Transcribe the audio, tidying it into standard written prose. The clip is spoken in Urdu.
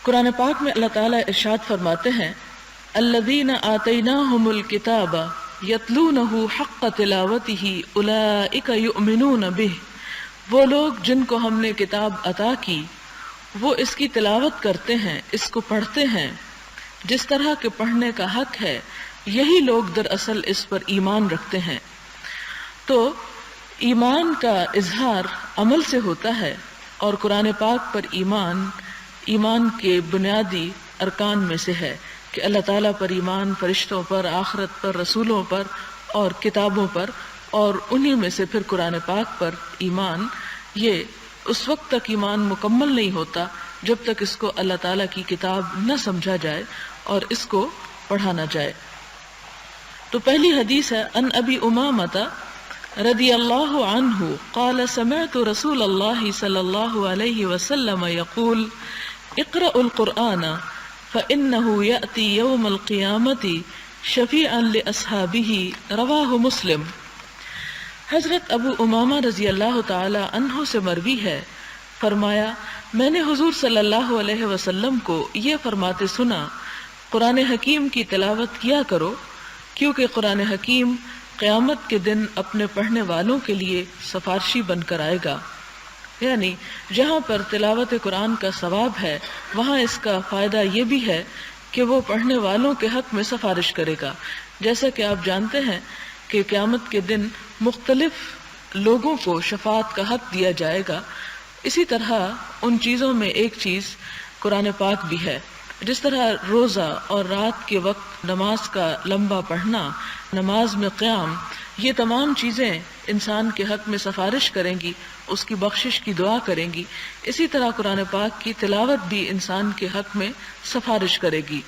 قرآن پاک میں اللہ تعالیٰ ارشاد فرماتے ہیں الذین آتیناہم الکتاب یتلونہ حق تلاوتہ اولئک یؤمنون بہ، وہ لوگ جن کو ہم نے کتاب عطا کی وہ اس کی تلاوت کرتے ہیں، اس کو پڑھتے ہیں جس طرح کے پڑھنے کا حق ہے، یہی لوگ دراصل اس پر ایمان رکھتے ہیں۔ تو ایمان کا اظہار عمل سے ہوتا ہے، اور قرآن پاک پر ایمان کے بنیادی ارکان میں سے ہے کہ اللہ تعالیٰ پر ایمان، فرشتوں پر، آخرت پر، رسولوں پر اور کتابوں پر، اور انہی میں سے پھر قرآن پاک پر ایمان۔ یہ اس وقت تک ایمان مکمل نہیں ہوتا جب تک اس کو اللہ تعالیٰ کی کتاب نہ سمجھا جائے اور اس کو پڑھا نہ جائے۔ تو پہلی حدیث ہے ان ابی امامۃ رضی اللہ عنہ قال سمعت رسول اللہ صلی اللہ علیہ وسلم یقول اقرأوا القرآن فإنه يأتي يوم القيامة شفيعا لأصحابه رواہ مسلم۔ حضرت ابو امامہ رضی اللہ تعالی عنہ سے مروی ہے، فرمایا میں نے حضور صلی اللہ علیہ وسلم کو یہ فرماتے سنا قرآن حکیم کی تلاوت کیا کرو، کیونکہ قرآن حکیم قیامت کے دن اپنے پڑھنے والوں کے لیے سفارشی بن کر آئے گا۔ یعنی جہاں پر تلاوت قرآن کا ثواب ہے وہاں اس کا فائدہ یہ بھی ہے کہ وہ پڑھنے والوں کے حق میں سفارش کرے گا۔ جیسا کہ آپ جانتے ہیں کہ قیامت کے دن مختلف لوگوں کو شفاعت کا حق دیا جائے گا، اسی طرح ان چیزوں میں ایک چیز قرآن پاک بھی ہے۔ جس طرح روزہ اور رات کے وقت نماز کا لمبا پڑھنا، نماز میں قیام، یہ تمام چیزیں انسان کے حق میں سفارش کریں گی، اس کی بخشش کی دعا کریں گی، اسی طرح قرآن پاک کی تلاوت بھی انسان کے حق میں سفارش کرے گی۔